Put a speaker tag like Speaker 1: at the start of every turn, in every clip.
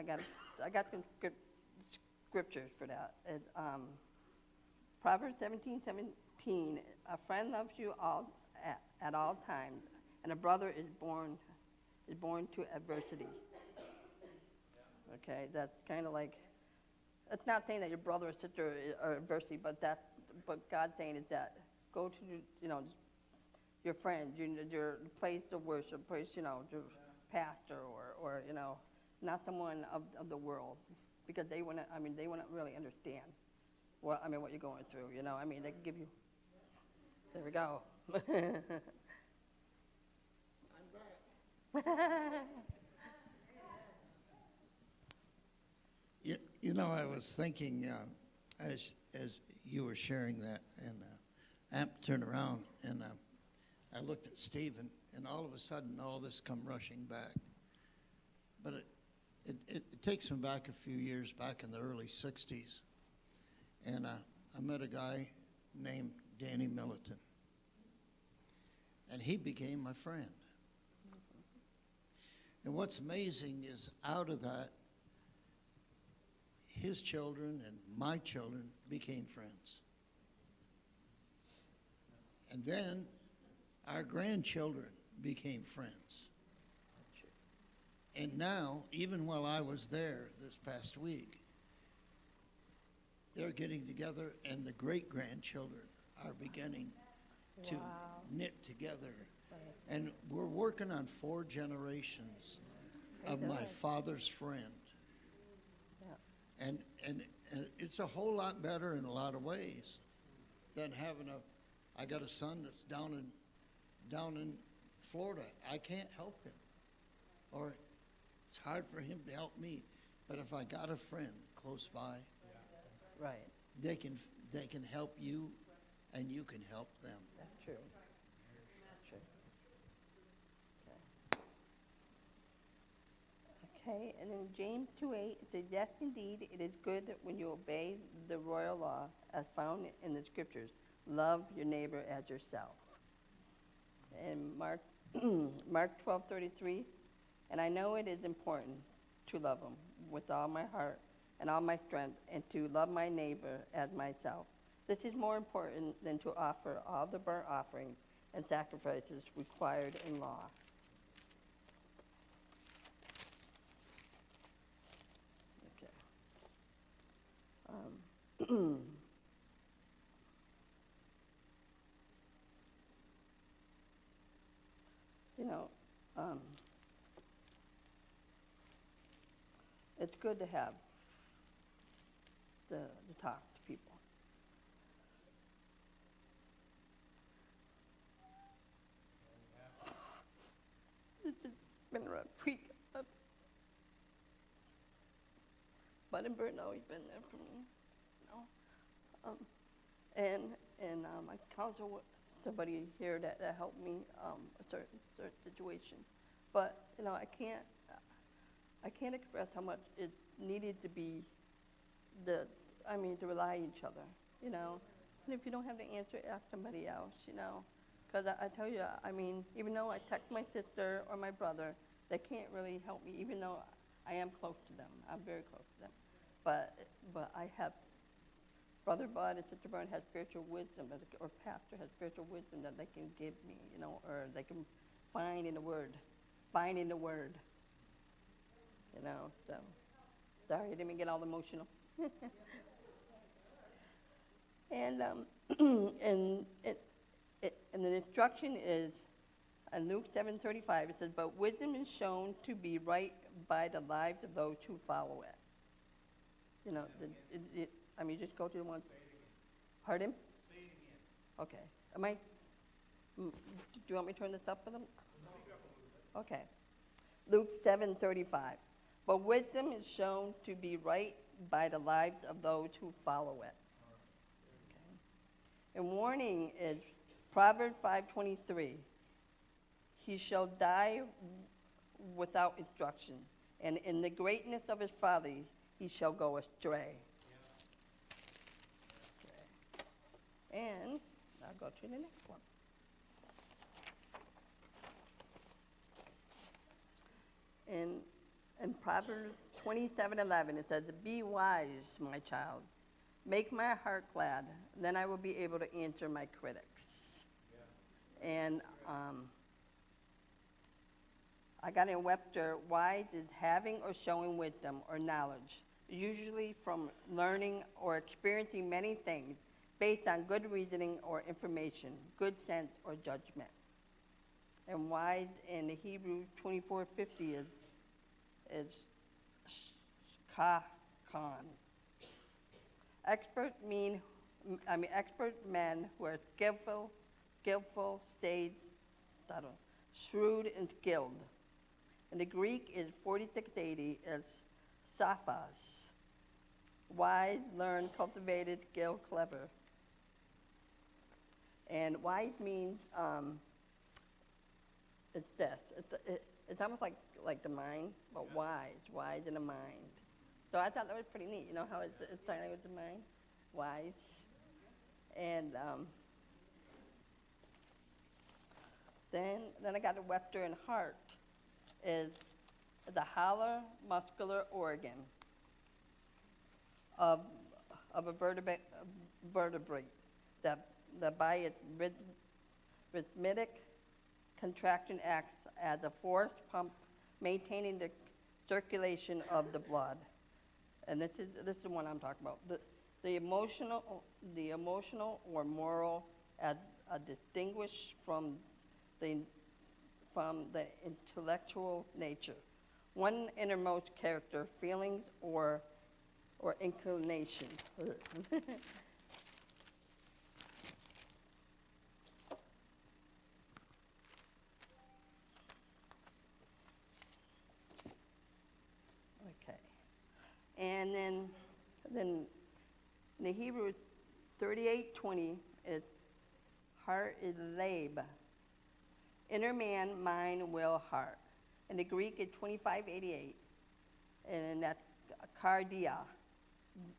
Speaker 1: I got some scriptures for that. It's, Proverbs 17:17. A friend loves you all at all times, and a brother is born to adversity. Okay, that's kind of like, it's not saying that your brother or sister are adversity, but God's saying is that go to, your friends, your place of worship, place, your pastor or not someone of the world, because they wouldn't really understand what you're going through. They can give you. There we go.
Speaker 2: I'm back. I was thinking as you were sharing that, and I turned around and I looked at Stephen, and all of a sudden all this come rushing back. But it takes me back a few years, back in the early 60s, and I met a guy named Danny Milliton, and he became my friend. And what's amazing is out of that, his children and my children became friends. And then our grandchildren became friends. And now, even while I was there this past week, they're getting together, and the great-grandchildren are beginning to knit together. And we're working on 4 generations of my father's friend. And it's a whole lot better in a lot of ways than having I got a son that's down in Florida. I can't help him, or it's hard for him to help me. But if I got a friend close by,
Speaker 1: right,
Speaker 2: they can help you, and you can help them.
Speaker 1: That's true. Okay, and then James 2:8, it says, yes, indeed, it is good when you obey the royal law as found in the scriptures. Love your neighbor as yourself. And Mark 12:33, and I know it is important to love him with all my heart and all my strength, and to love my neighbor as myself. This is more important than to offer all the burnt offerings and sacrifices required in law. It's good to have to talk to people. It's just been a rough week. Bud and Burton always been there for me. I counsel with somebody here that helped me a certain situation, but I can't express how much it's needed to be to rely on each other, and if you don't have the answer, ask somebody else, because I tell you, even though I text my sister or my brother, they can't really help me, even though I am close to them. I'm very close to them, but I have. Brother Bud and Sister Byrne has spiritual wisdom, or pastor has spiritual wisdom that they can give me, or they can find in the Word. So, sorry, I didn't get all emotional. And the instruction is, in Luke 7:35, it says, but wisdom is shown to be right by the lives of those who follow it. You just go to the one. Pardon? Say it again. Okay. Do you want me to turn this up for them? Okay. Luke 7:35. But wisdom is shown to be right by the lives of those who follow it. Okay. And warning is Proverbs 5:23. He shall die without instruction, and in the greatness of his folly he shall go astray. And I'll go to the next one. In Proverbs 27:11, it says, "Be wise, my child. Make my heart glad. Then I will be able to answer my critics." And I got in Webster, wise is having or showing wisdom or knowledge, usually from learning or experiencing many things based on good reasoning or information, good sense or judgment. And wise in the Hebrew 24:50 is shkakon. Expert men who are skillful, sage, subtle, shrewd, and skilled. And the Greek is 4680 is sophos. Wise, learned, cultivated, skilled, clever. And wise means it's this. It's almost like the mind, but wise in the mind. So I thought that was pretty neat. You know how it's sign language of the mind, wise, and then I got the Webster and heart is the hollow muscular organ of a vertebrate that by its rhythmic contraction acts as a force pump maintaining the circulation of the blood. And this is the one I'm talking about. The emotional or moral as distinguished from the intellectual nature. One innermost character, feelings or inclination. Okay. And then the Hebrew 38:20, it's heart is lab. Inner man, mind, will, heart. And the Greek is 2588, and that's cardia.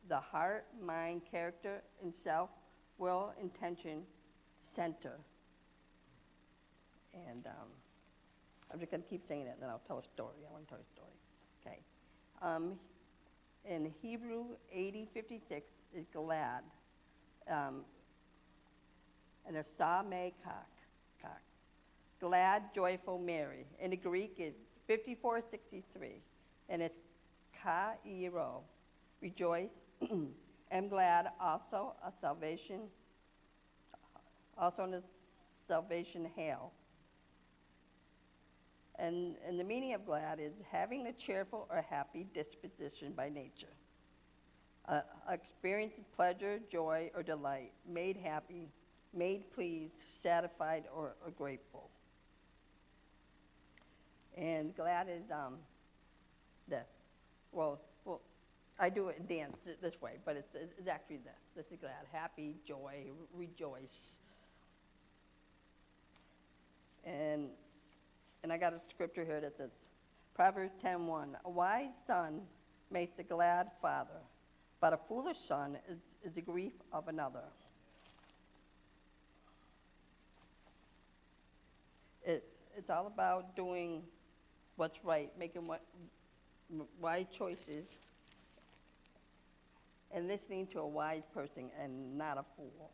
Speaker 1: The heart, mind, character, and self, will, intention, center. And I'm just going to keep saying it, and then I'll tell a story. I want to tell a story. Okay. In Hebrew 80:56 is glad. And a sa-me-kak. Glad, joyful, merry. In the Greek, it's 54:63, and it's ka-iro, rejoice. Am glad, also a salvation, also in the salvation hail. And the meaning of glad is having a cheerful or happy disposition by nature. Experiencing pleasure, joy, or delight, made happy, made pleased, satisfied, or grateful. And glad is this. Well, I do it dance this way, but it's actually this. This is glad, happy, joy, rejoice. And I got a scripture here that says, Proverbs 10:1, a wise son makes a glad father, but a foolish son is the grief of another. It's all about doing what's right, making wise choices, and listening to a wise person and not a fool.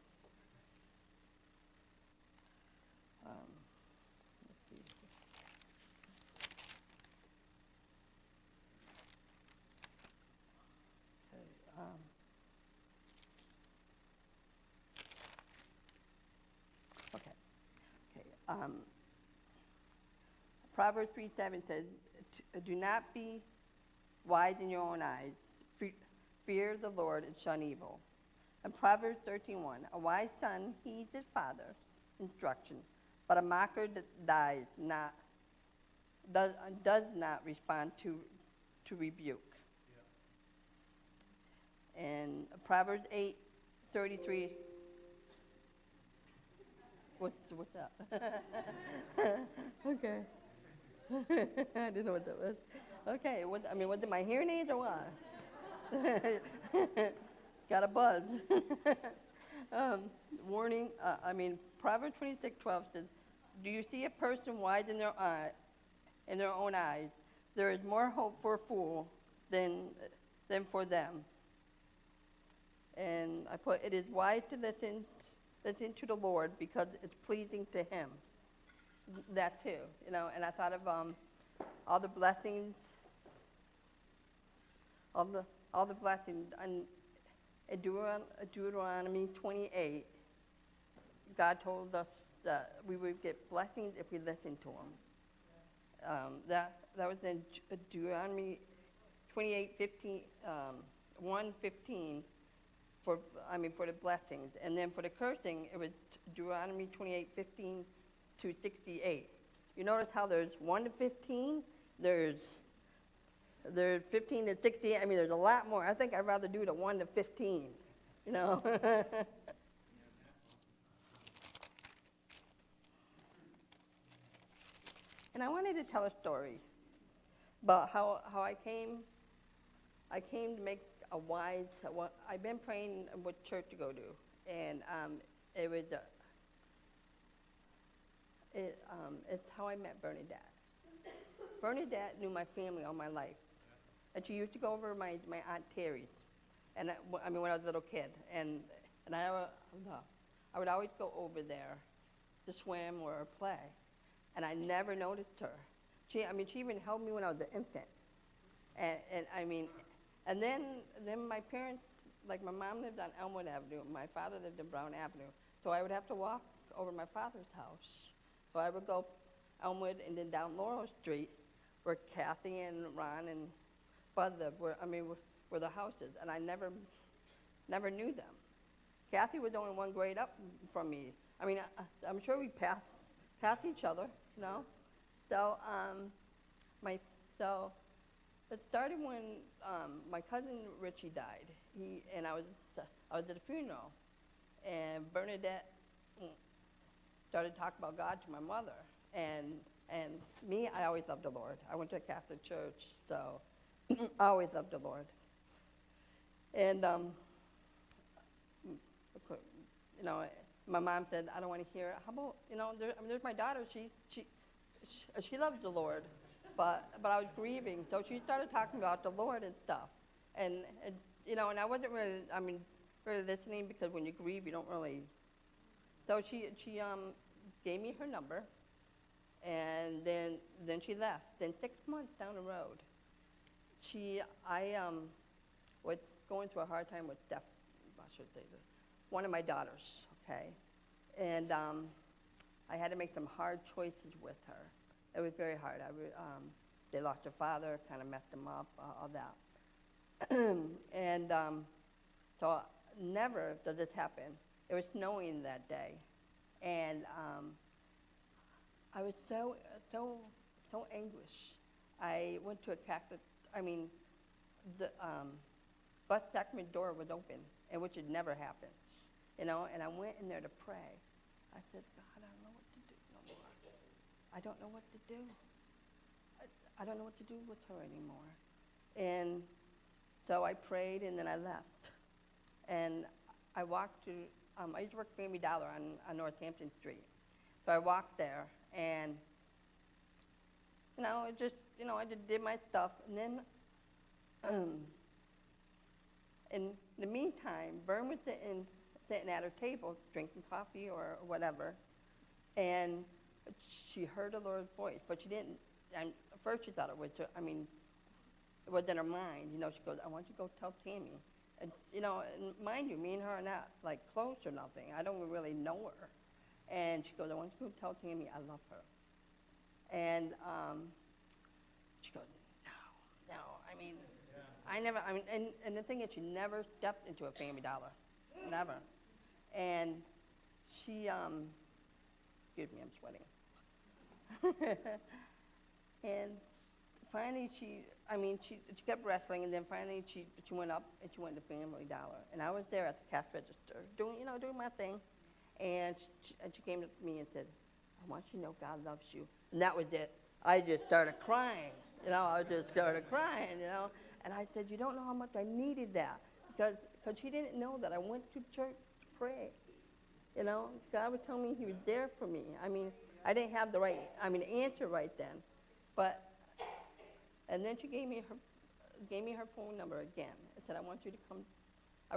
Speaker 1: Let's see. Okay. Proverbs 3:7 says, do not be wise in your own eyes. Fear the Lord and shun evil. And Proverbs 13:1, a wise son heeds his father's instruction, but a mocker does not respond to rebuke. Yeah. And Proverbs 8:33. What's that? Okay. I didn't know what that was. Okay, was it my hearing aids or what? Got a buzz. Warning, Proverbs 26:12 says, do you see a person wise in their own eyes? There is more hope for a fool than for them. And I put, it is wise to listen to the Lord because it's pleasing to him. That too, and I thought of all the blessings, all the blessings. In Deuteronomy 28, God told us that we would get blessings if we listened to him. That was in Deuteronomy 28:15, 1:15 for the blessings, and then for the cursing it was Deuteronomy 28:15 to 68. You notice how there's 1 to 15, there's 15 to 68. I mean, there's a lot more. I think I'd rather do the 1 to 15, And I wanted to tell a story about how I came to make a wise. I've been praying what church to go to, and it was it's how I met Bernadette. Bernadette knew my family all my life, and she used to go over my Aunt Terry's, and when I was a little kid, and I would always go over there to swim or play, and I never noticed her. She even held me when I was an infant, and then my parents, like my mom lived on Elmwood Avenue, my father lived in Brown Avenue, so I would have to walk over my father's house. So I would go Elmwood and then down Laurel Street, where Kathy and Ron and Bud lived, where the house is, and I never knew them. Kathy was only one grade up from me. I'm sure we passed each other, So it started when my cousin Richie died. I was at the funeral, and Bernadette started talking about God to my mother, and me, I always loved the Lord. I went to a Catholic church, so I always loved the Lord. And my mom said, I don't want to hear it. How about, there's my daughter. She loves the Lord, but I was grieving, so she started talking about the Lord and stuff, and I wasn't really, really listening, because when you grieve, you don't really. So she gave me her number, and then she left. Then 6 months down the road, I was going through a hard time with death. I should say this. One of my daughters, okay, and I had to make some hard choices with her. It was very hard. They lost their father, kind of messed them up, all that. And so never does this happen. It was snowing that day, and I was so anguished. I went to a Catholic. The bus sacrament door was open, and which it never happens, And I went in there to pray. I said, God, I don't know what to do no more. I don't know what to do. I don't know what to do with her anymore. And so I prayed, and then I left. And I walked to, I used to work Family Dollar on Northampton Street. So I walked there, and, I just did my stuff. And then, in the meantime, Vern was sitting at her table, drinking coffee or whatever, and she heard the Lord's voice, but she didn't. And at first, she thought it was. It was in her mind. She goes, "I want you to go tell Tammy." And and mind you, me and her are not like close or nothing. I don't really know her. And she goes, "I want you to go tell Tammy I love her." And she goes, "No. I never. And the thing is, she never stepped into a Family Dollar, never." And she, excuse me, I'm sweating. And finally, she kept wrestling, and then finally she went up and she went to Family Dollar, and I was there at the cash register doing my thing, and she came up to me and said, "I want you to know God loves you," and that was it. I just started crying, and I said, "You don't know how much I needed that," because she didn't know that I went to church to pray. God was telling me He was there for me. I didn't have the right answer right then, but. And then she gave me gave me her phone number again. I said, I would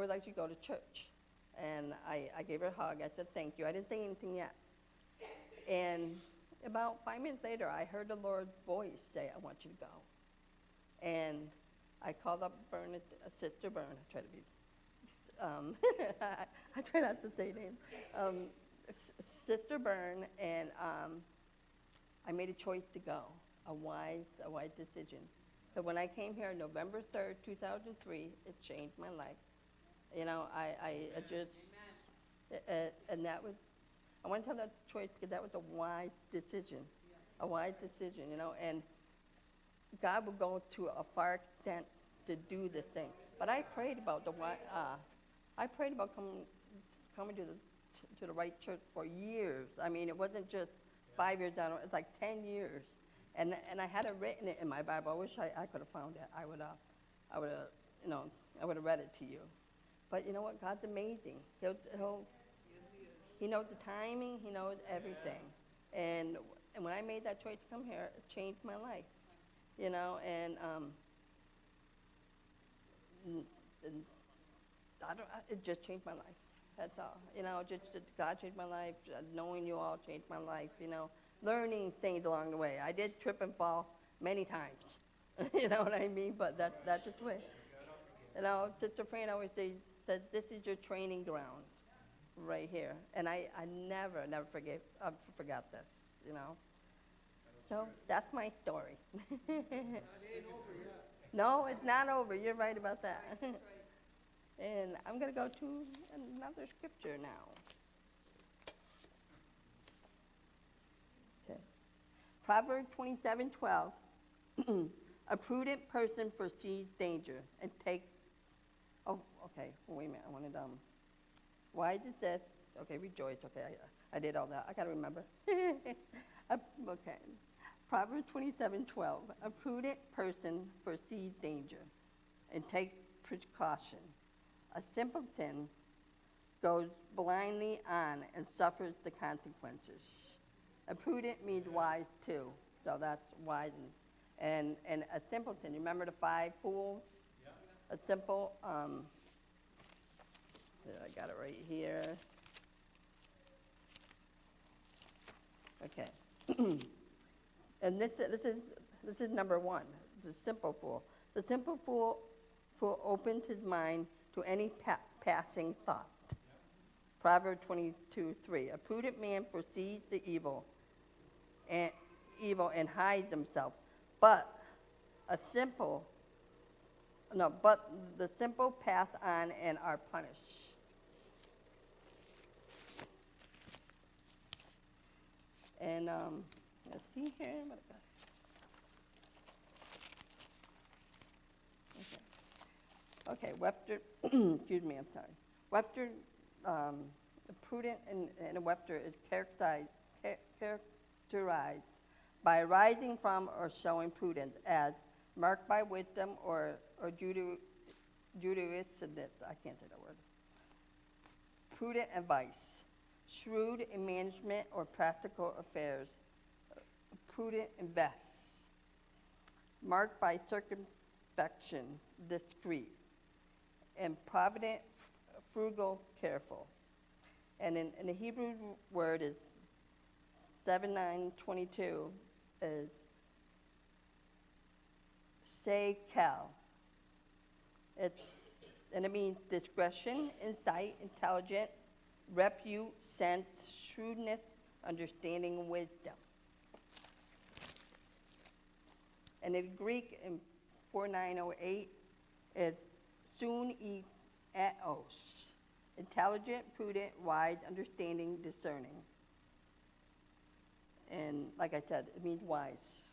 Speaker 1: like you to go to church. And I gave her a hug. I said, thank you. I didn't say anything yet. And about 5 minutes later, I heard the Lord's voice say, I want you to go. And I called up Sister Byrne. I try to be, I try not to say names. Sister Byrne, and I made a choice to go, a wise decision. So when I came here November 3rd, 2003, it changed my life. You know, I just, and that was, I want to tell that choice because that was a wise decision, you know, and God would go to a far extent to do this thing. But I prayed about I prayed about coming to the right church for years. I mean, it wasn't just 5 years down, it's like 10 years. And I hadn't written it in my Bible. I wish I could have found it. I would have read it to you. But you know what? God's amazing. He knows the timing. He knows everything. And when I made that choice to come here, it changed my life. You know, and it just changed my life. That's all. You know, just God changed my life. Knowing you all changed my life. You know, learning things along the way. I did trip and fall many times. You know what I mean? But that's just the way. You know, Sister Fran always says, this is your training ground right here. And I never forgot this, you know. So that's my story.
Speaker 3: It ain't over yet.
Speaker 1: No, it's not over. You're right about that. And I'm going to go to another scripture now. Okay. Proverbs 27:12. A prudent person foresees danger and takes. Oh, okay. Wait a minute. I wanted why is this? Okay, rejoice. Okay, I did all that. I got to remember. Okay. Proverbs 27:12. A prudent person foresees danger and takes precaution. A simpleton goes blindly on and suffers the consequences. A prudent means wise too. So that's wise. And a simpleton, you remember the 5 fools? Yeah. A simple, I got it right here. Okay. And this is number 1, the simple fool. The simple fool opens his mind to any passing thought. Yeah. Proverbs 22:3. A prudent man foresees the evil and hides himself, but the simple pass on and are punished. And let's see here. Okay, Webster, excuse me, I'm sorry. Webster, prudent and a Webster is characterized by rising from or showing prudence as marked by wisdom or judiciousness. I can't say that word. Prudent advice, shrewd in management or practical affairs. Prudent invests, marked by circumspection, discreet, and provident, frugal, careful. And in the Hebrew word is 7:9:22 is sekel. And it means discretion, insight, intelligent, repute, sense, shrewdness, understanding, wisdom. And in Greek, in 4908, is soon eos, intelligent, prudent, wise, understanding, discerning. And like I said, it means wise.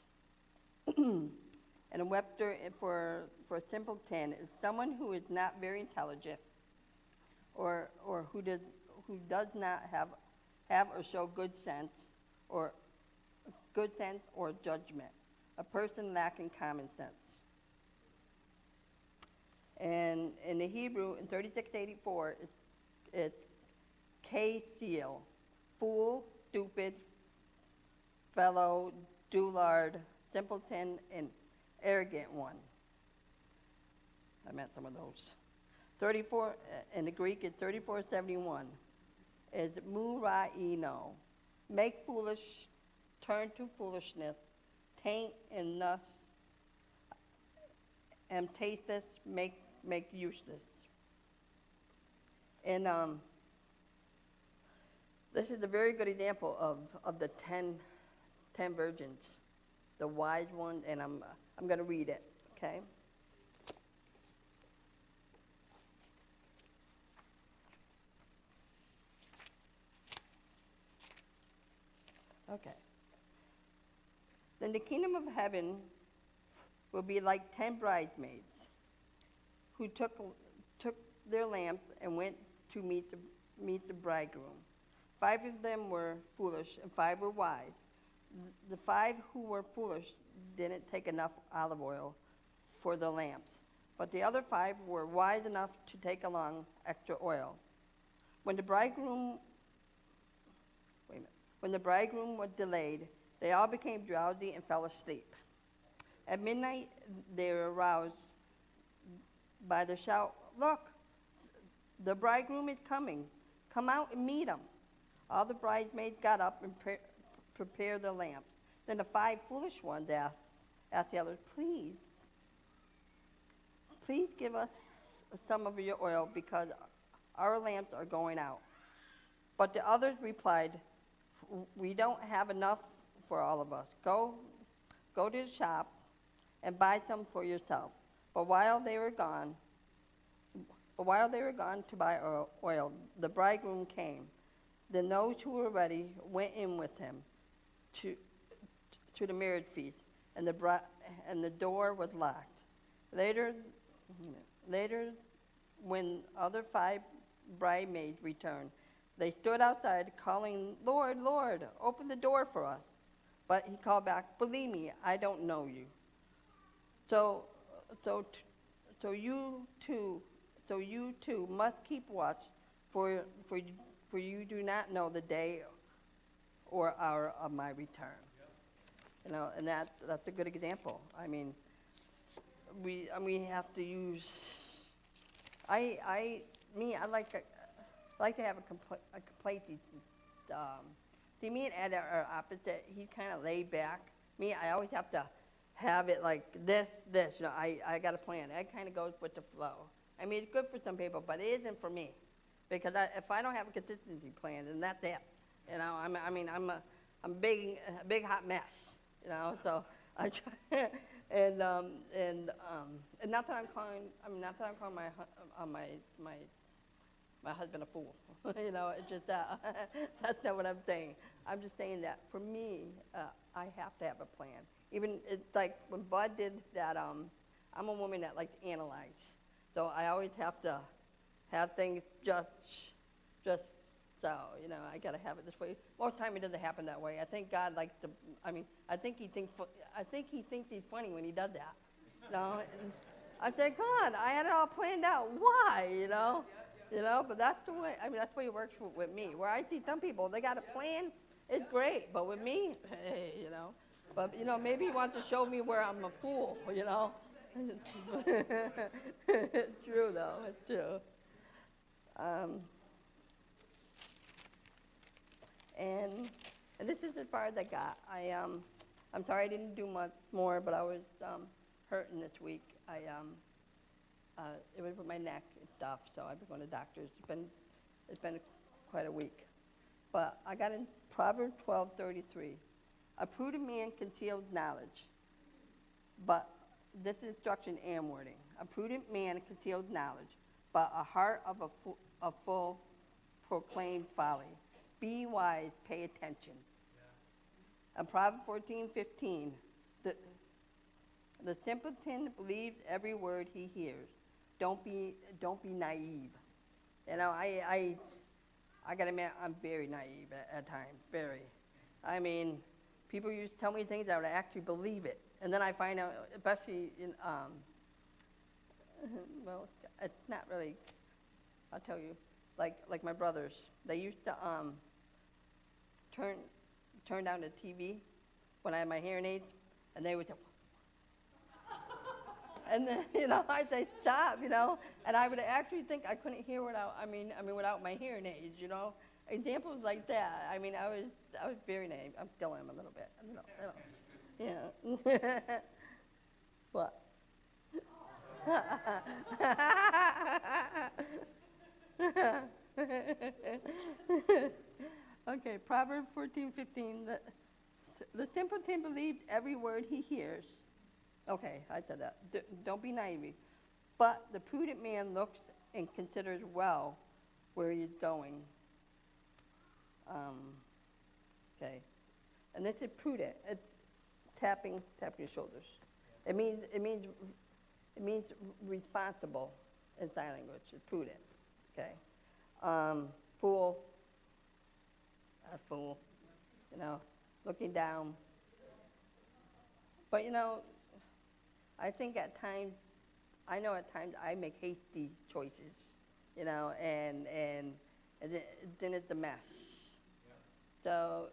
Speaker 1: And a Webster for simpleton is someone who is not very intelligent, or who does not have or show good sense or judgment. A person lacking common sense. And in the Hebrew, in 3684, it's K-seal, fool, stupid, fellow, dullard, simpleton, and arrogant one. I meant some of those. 34, in the Greek, it's 3471. Is muraino. Make foolish, turn to foolishness, taint and thus, and tasteless, make useless. And this is a very good example of the 10 virgins, the wise one, and I'm going to read it, okay? Okay. Then the kingdom of heaven will be like 10 bridesmaids who took their lamps and went to meet the bridegroom. 5 of them were foolish and 5 were wise. The 5 who were foolish didn't take enough olive oil for the lamps, but the other 5 were wise enough to take along extra oil. When the bridegroom was delayed, they all became drowsy and fell asleep. At midnight, they were aroused by the shout, "Look, the bridegroom is coming. Come out and meet him." All the bridesmaids got up and prepared the lamps. Then the 5 foolish ones asked the others, please give us some of your oil because our lamps are going out." But the others replied, "We don't have enough for all of us. Go to the shop and buy some for yourself." But while they were gone to buy oil, the bridegroom came. Then those who were ready went in with him to the marriage feast, and the door was locked. Later, when other 5 bridesmaids returned, they stood outside calling, "Lord, Lord, open the door for us." But he called back, "Believe me, I don't know you." So you too must keep watch, for you do not know the day or hour of my return. You know, and that's a good example. I mean, we have to use. I like to have a complacency. See, me and Ed are opposite. He's kind of laid back. Me, I always have to have it like this. You know, I got a plan. Ed kind of goes with the flow. I mean, it's good for some people, but it isn't for me, because if I don't have a consistency plan, then that's it. You know, I'm a big hot mess. You know, so I try. And not that I'm calling. I mean, not that I'm calling my husband a fool. You know, it's just that's not what I'm saying. I'm just saying that for me, I have to have a plan. Even it's like when Bud did that. I'm a woman that likes to analyze, so I always have to have things just so, you know, I got to have it this way. Most of the time it doesn't happen that way. I think God likes to. I mean, I think he thinks he's funny when he does that. You know, and I think, God, I had it all planned out. Why? You know. You know, but that's the way. I mean, that's the way it works with me. Where I see some people, they got a plan. It's great, but with me, hey, you know. But you know, maybe he wants to show me where I'm a fool. You know. It's true, though. It's true. And this is as far as I got. I'm sorry I didn't do much more, but I was hurting this week. It was with my neck and stuff, so I've been going to doctors. It's been quite a week. But I got in Proverbs 12:33. A prudent man conceals knowledge, but this is instruction and wording. A prudent man conceals knowledge, but a heart of a fool proclaims folly. Be wise, pay attention. Yeah. And Proverbs 14:15. The simpleton believes every word he hears. Don't be naive. You know, I gotta admit, I'm very naive at times. Very. I mean, people used to tell me things I would actually believe it, and then I find out, especially in well, it's not really. I'll tell you, like my brothers, they used to turn down the TV when I had my hearing aids, and they would say, And then, I say, stop, and I would actually think I couldn't hear without, without my hearing aids, Examples like that. I was very naive. I still am a little bit, Yeah. What? Okay, Proverbs 14:15. The simpleton believes every word he hears. Okay, I said that. Don't be naive. But the prudent man looks and considers well where he's going. Okay, and this is prudent. It's tapping your shoulders. It means responsible in sign language. It's prudent. Okay, fool. A fool. Looking down. But I think at times I I make hasty choices, and then it's a mess. So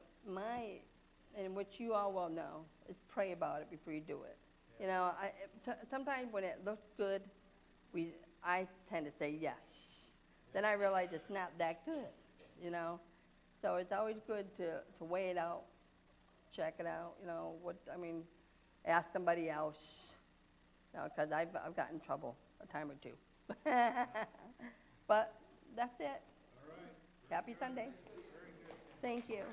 Speaker 1: and what you all well know, is pray about it before you do it. Sometimes when it looks good, I tend to say yes. Then I realize it's not that good, So it's always good to weigh it out, check it out, ask somebody else, because I've gotten in trouble a time or two. But that's it.
Speaker 3: All right.
Speaker 1: Happy Sunday.
Speaker 3: Very good.
Speaker 1: Thank you.